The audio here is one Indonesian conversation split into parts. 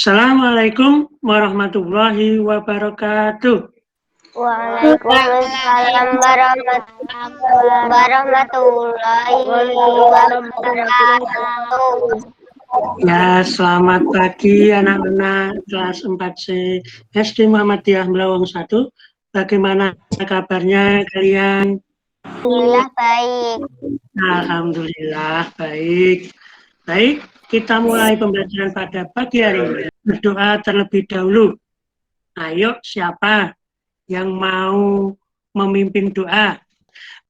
Assalamualaikum warahmatullahi wabarakatuh. Waalaikumsalam warahmatullahi wabarakatuh. Ya, selamat pagi anak-anak kelas 4C SD Muhammadiyah Melawang 1. Bagaimana kabarnya kalian? Alhamdulillah baik. Alhamdulillah baik. Baik, kita mulai pembelajaran pada pagi hari ini. Berdoa terlebih dahulu. Ayo, siapa yang mau memimpin doa?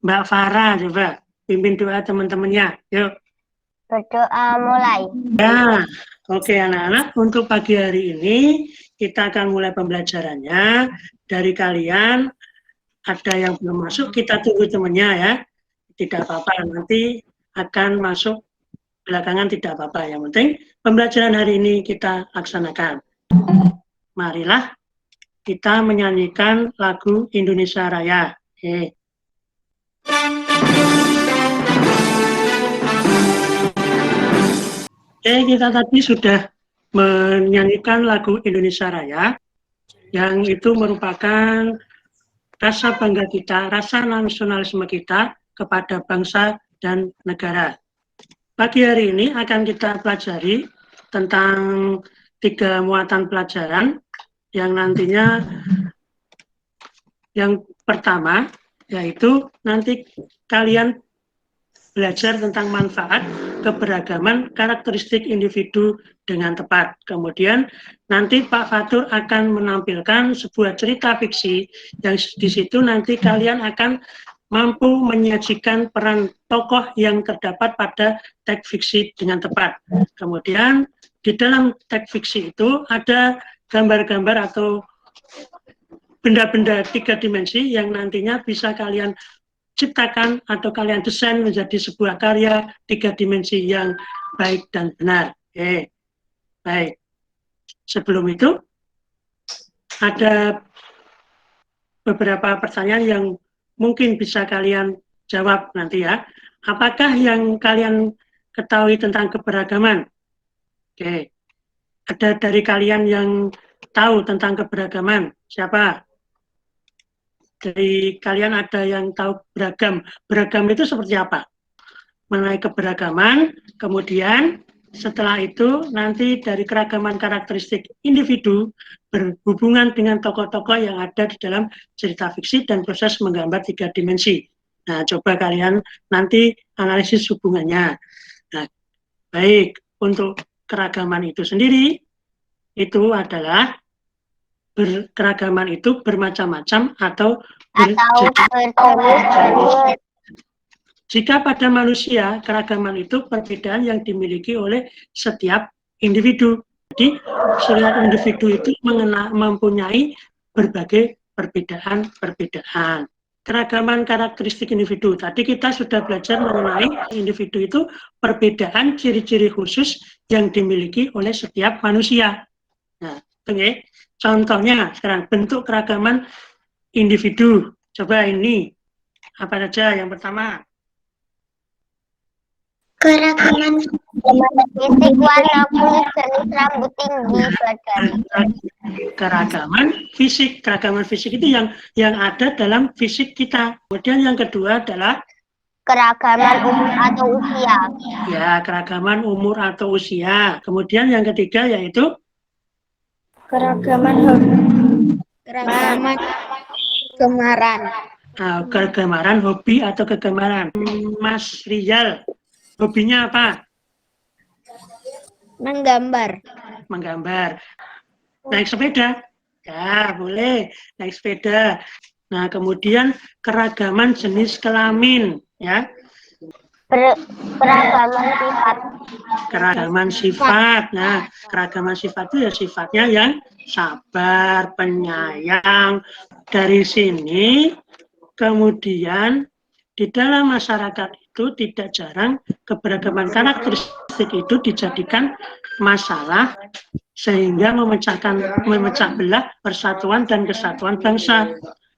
Mbak Farah, coba pimpin doa teman-temannya. Yuk. Berdoa mulai. Ya, oke anak-anak. Untuk pagi hari ini kita akan mulai pembelajarannya. Dari kalian ada yang belum masuk, kita tunggu temannya ya. Tidak apa-apa, nanti akan masuk belakangan, tidak apa-apa. Yang penting pembelajaran hari ini kita laksanakan. Marilah kita menyanyikan lagu Indonesia Raya. Oke. Kita tadi sudah menyanyikan lagu Indonesia Raya, yang itu merupakan rasa bangga kita, rasa nasionalisme kita kepada bangsa dan negara. Pagi hari ini akan kita pelajari tentang 3 muatan pelajaran, yang nantinya yang pertama yaitu nanti kalian belajar tentang manfaat keberagaman karakteristik individu dengan tepat. Kemudian nanti Pak Fatur akan menampilkan sebuah cerita fiksi yang di situ nanti kalian akan mampu menyajikan peran tokoh yang terdapat pada teks fiksi dengan tepat. Kemudian di dalam teks fiksi itu ada gambar-gambar atau benda-benda 3 dimensi yang nantinya bisa kalian ciptakan atau kalian desain menjadi sebuah karya 3 dimensi yang baik dan benar. Oke, baik. Sebelum itu ada beberapa pertanyaan yang mungkin bisa kalian jawab nanti ya. Apakah yang kalian ketahui tentang keberagaman? Oke, ada dari kalian yang tahu tentang keberagaman? Siapa? Dari kalian ada yang tahu beragam? Beragam itu seperti apa? Mengenai keberagaman, kemudian setelah itu nanti dari keragaman karakteristik individu berhubungan dengan tokoh-tokoh yang ada di dalam cerita fiksi dan proses menggambar 3 dimensi. Nah, coba kalian nanti analisis hubungannya. Nah, baik, untuk keragaman itu sendiri, itu adalah keragaman itu bermacam-macam atau berjenis. Jika pada manusia, keragaman itu perbedaan yang dimiliki oleh setiap individu. Jadi, setiap individu itu mempunyai berbagai perbedaan-perbedaan. Keragaman karakteristik individu. Tadi kita sudah belajar mengenai individu itu perbedaan ciri-ciri khusus yang dimiliki oleh setiap manusia. Nah, oke. Contohnya sekarang bentuk keragaman individu. Coba ini apa saja? Yang pertama, keragaman fisik, warna kulit, jenis rambut, tinggi badan. Keragaman fisik itu yang ada dalam fisik kita. Kemudian yang kedua adalah keragaman umur atau usia. Ya, keragaman umur atau usia. Kemudian yang ketiga yaitu keragaman kegemaran. Kegemaran, hobi atau kegemaran. Mas Rizal, hobinya apa? Menggambar. Menggambar. Naik sepeda? Ya, boleh. Naik sepeda. Nah, kemudian keragaman jenis kelamin, ya. Keragaman sifat. Keragaman sifat. Nah, keragaman sifat itu ya sifatnya yang sabar, penyayang. Dari sini, kemudian di dalam masyarakat itu tidak jarang keberagaman karakteristik itu dijadikan masalah sehingga memecah belah persatuan dan kesatuan bangsa.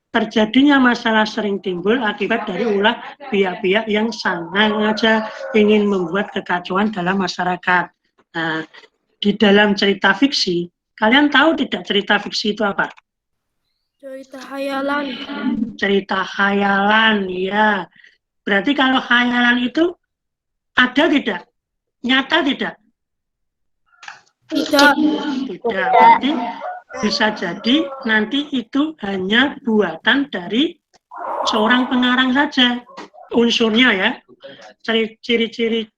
Terjadinya masalah sering timbul akibat dari ulah pihak-pihak yang sengaja ingin membuat kekacauan dalam masyarakat. Nah, di dalam cerita fiksi, kalian tahu tidak cerita fiksi itu apa? Cerita hayalan. Cerita khayalan, ya. Berarti kalau khayalan itu ada tidak? Nyata tidak? Tidak. Tidak. Berarti bisa jadi nanti itu hanya buatan dari seorang pengarang saja. Unsurnya ya. Ciri-ciri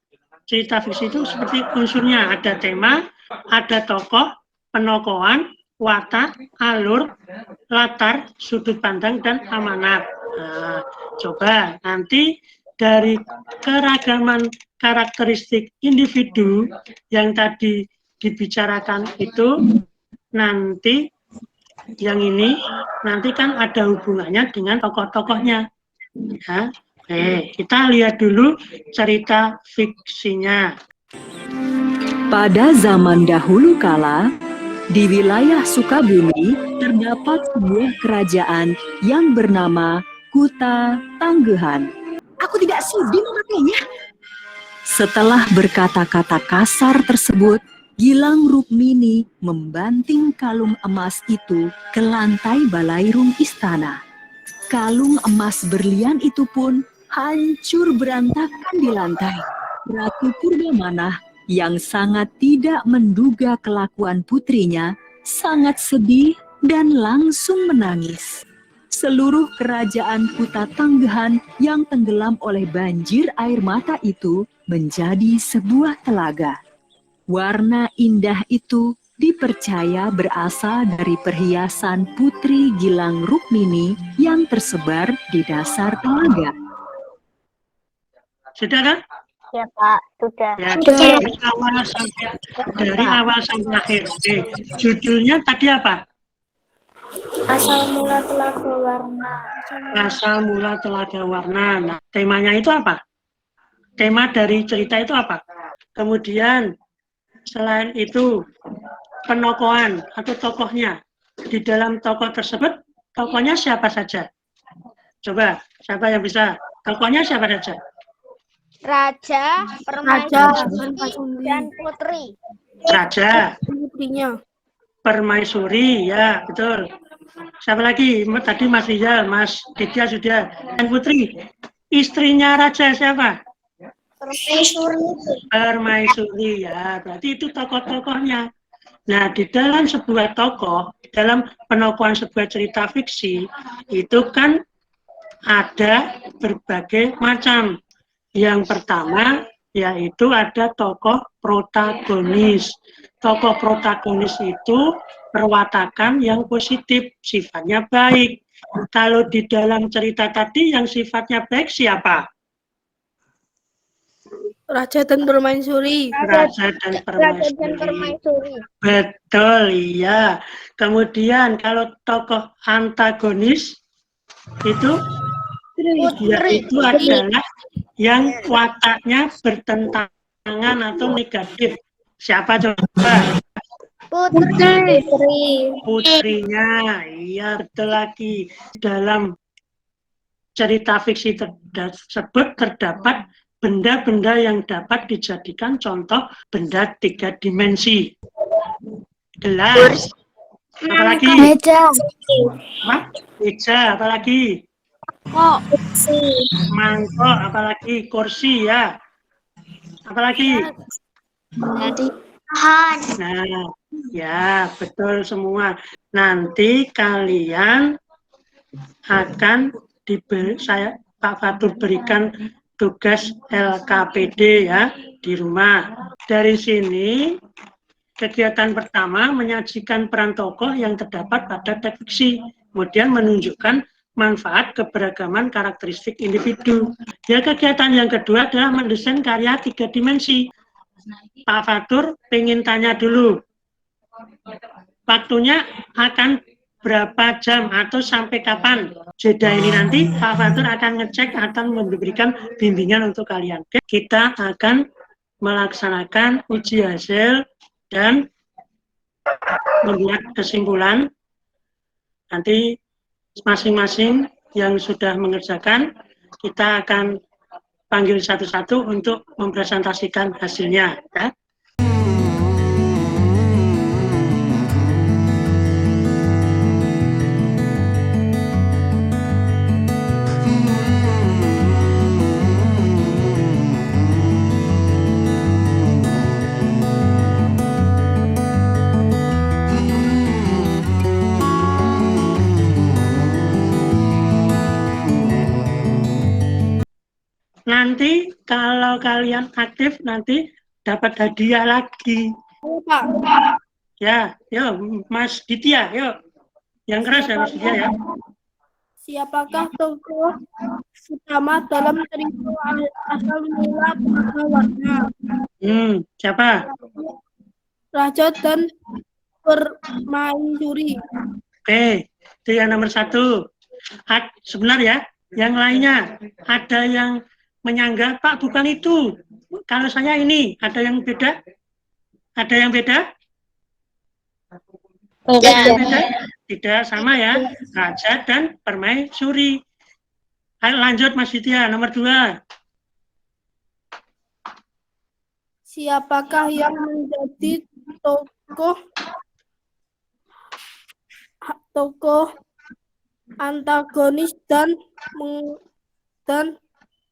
cerita fiksi itu seperti unsurnya. Ada tema, ada tokoh, penokohan, watak, alur, latar, sudut pandang, dan amanat. Nah, coba nanti dari keragaman karakteristik individu yang tadi dibicarakan itu, nanti yang ini nanti kan ada hubungannya dengan tokoh-tokohnya. Ya. Oke, kita lihat dulu cerita fiksinya. Pada zaman dahulu kala, di wilayah Sukabumi terdapat sebuah kerajaan yang bernama Kuta Tanggehan. Aku tidak sudi memakainya. Setelah berkata-kata kasar tersebut, Gilang Rukmini membanting kalung emas itu ke lantai balairung istana. Kalung emas berlian itu pun hancur berantakan di lantai. Ratu Purbamanah yang sangat tidak menduga kelakuan putrinya, sangat sedih dan langsung menangis. Seluruh kerajaan Kuta Tanggehan yang tenggelam oleh banjir air mata itu menjadi sebuah telaga. Warna indah itu dipercaya berasal dari perhiasan Putri Gilang Rukmini yang tersebar di dasar telaga. Sudah kan? Ya Pak, sudah. Ya, dari awal sampai akhir. Oke. Judulnya tadi apa? Asal mula telaga warna. Asal mula telaga warna. Nah, temanya itu apa? Tema dari cerita itu apa? Kemudian selain itu penokohan atau tokohnya. Di dalam tokoh tersebut, tokohnya siapa saja? Coba, siapa yang bisa? Tokohnya siapa saja? Raja, permaisuri, dan putri. Raja, Putrinya. permaisuri, ya betul. Siapa lagi? Tadi Mas Rizal, Mas Ditya sudah. Dan putri, istrinya raja siapa? Permaisuri. Permaisuri, ya. Berarti itu tokoh-tokohnya. Nah, di dalam sebuah tokoh, dalam penokohan sebuah cerita fiksi, itu kan ada berbagai macam. Yang pertama, yaitu ada tokoh protagonis. Tokoh protagonis itu perwatakan yang positif, sifatnya baik. Kalau di dalam cerita tadi yang sifatnya baik siapa? Raja dan permaisuri. Raja dan permaisuri. Betul, iya. Kemudian kalau tokoh antagonis itu yaitu adalah yang wataknya bertentangan atau negatif. Siapa coba? Putri. Putrinya, iya betul lagi. Dalam cerita fiksi tersebut terdapat benda-benda yang dapat dijadikan contoh benda 3 dimensi. Gelas, apalagi? Meja. Meja, apalagi? Mangkok, apalagi? Kursi, ya. Apalagi? Nah, ya betul semua. Nanti kalian akan saya Pak Fatur berikan tugas LKPD ya di rumah. Dari sini kegiatan pertama menyajikan peran tokoh yang terdapat pada teks fiksi, kemudian menunjukkan manfaat keberagaman karakteristik individu. Ya, kegiatan yang kedua adalah mendesain karya 3 dimensi. Pak Fatur pengen tanya dulu, waktunya akan berapa jam atau sampai kapan? Jeda ini nanti Pak Fatur akan ngecek, akan memberikan bimbingan untuk kalian. Oke, kita akan melaksanakan uji hasil dan membuat kesimpulan. Nanti masing-masing yang sudah mengerjakan, kita akan panggil satu-satu untuk mempresentasikan hasilnya. Ya. Nanti kalau kalian aktif nanti dapat hadiah lagi. Pak. Ya, yuk Mas Ditya, yuk. Yang keras ya Mas Ditya ya. Siapakah tokoh utama dalam cerita asal mula Bhagawana? Siapa? Raja dan Permaisuri. Oke, itu yang nomor 1. Sebentar ya, yang lainnya ada yang menyanggah, Pak bukan itu. Kalau saya ini, ada yang beda? Ada yang beda? Ada yang beda? Tidak, sama ya. Raja dan Permaisuri. Ayo lanjut Mas Ditya, nomor 2. Siapakah yang menjadi tokoh antagonis dan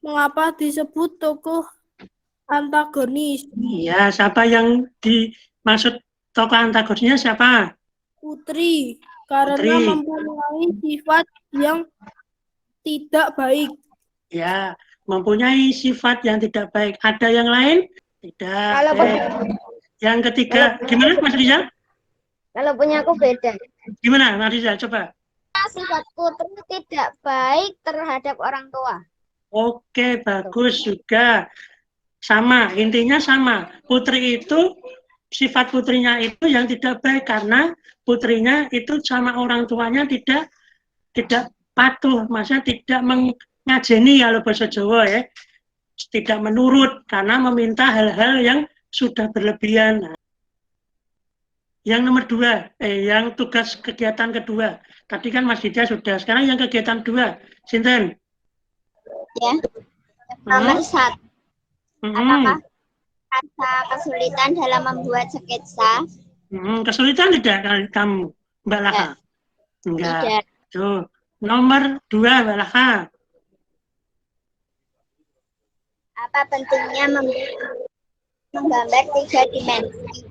mengapa disebut tokoh antagonis? Iya, siapa yang dimaksud tokoh antagonisnya siapa? Putri, karena Putri. mempunyai sifat yang tidak baik. Ya, mempunyai sifat yang tidak baik. Ada yang lain? Tidak. Yang ketiga, gimana Mas Rizal? Kalau punya aku beda. Gimana Mas Rizal? Coba. Sifat putri tidak baik terhadap orang tua. Oke, bagus juga. Sama, intinya sama. Putri itu, sifat putrinya itu yang tidak baik karena putrinya itu sama orang tuanya tidak patuh, maksudnya tidak mengajeni kalau bahasa Jawa ya. Tidak menurut karena meminta hal-hal yang sudah berlebihan. Yang nomor 2, yang tugas kegiatan kedua. Tadi kan Mas Ditya sudah, sekarang yang kegiatan 2. Sinten? Ya. Nomor 1. Apakah ada kesulitan dalam membuat sketsa? Kesulitan tidak kamu, Mbak Laka? Enggak. Tidak. Tuh. Nomor 2, Mbak Laka. Apa pentingnya menggambar 3 dimensi?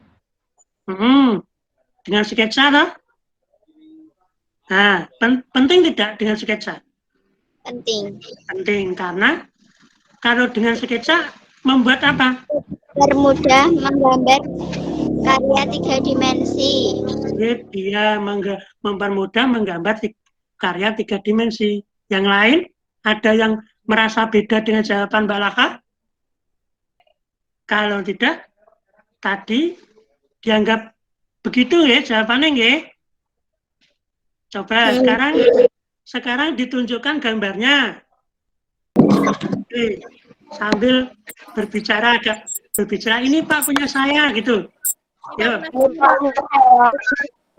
Dengan sketsa, toh? Nah, penting tidak dengan sketsa? Penting. Penting, karena kalau dengan sketsa membuat apa? Bermudah menggambar karya 3 dimensi. Jadi dia mempermudah menggambar karya 3 dimensi. Yang lain, ada yang merasa beda dengan jawaban Mbak Laka? Kalau tidak, tadi dianggap begitu ya jawabannya ya. Coba sekarang ditunjukkan gambarnya. Oke, sambil berbicara ini Pak punya saya gitu. Yuk.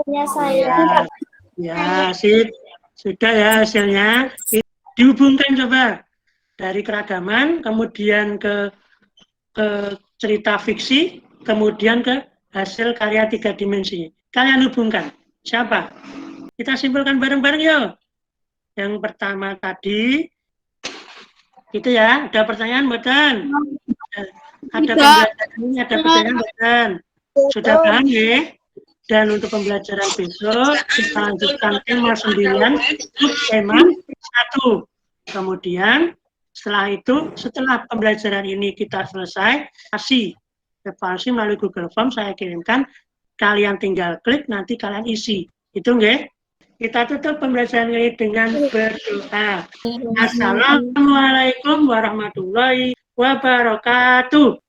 Punya saya. Ya, sip. Sudah ya hasilnya. Dihubungkan coba dari keragaman, kemudian ke cerita fiksi, kemudian ke hasil karya 3 dimensi. Kalian hubungkan. Siapa? Kita simpulkan bareng-bareng yuk. Yang pertama tadi, itu ya, ada pertanyaan buatan? Ada pertanyaan buatan? Sudah paham ya? Dan untuk pembelajaran besok, kita lanjutkan tema 9, tema 1. Kemudian, setelah pembelajaran ini kita selesai, evaluasi melalui Google Form saya kirimkan, kalian tinggal klik, nanti kalian isi. Itu nggih? Kita tutup pembelajaran ini dengan berdoa. Assalamualaikum warahmatullahi wabarakatuh.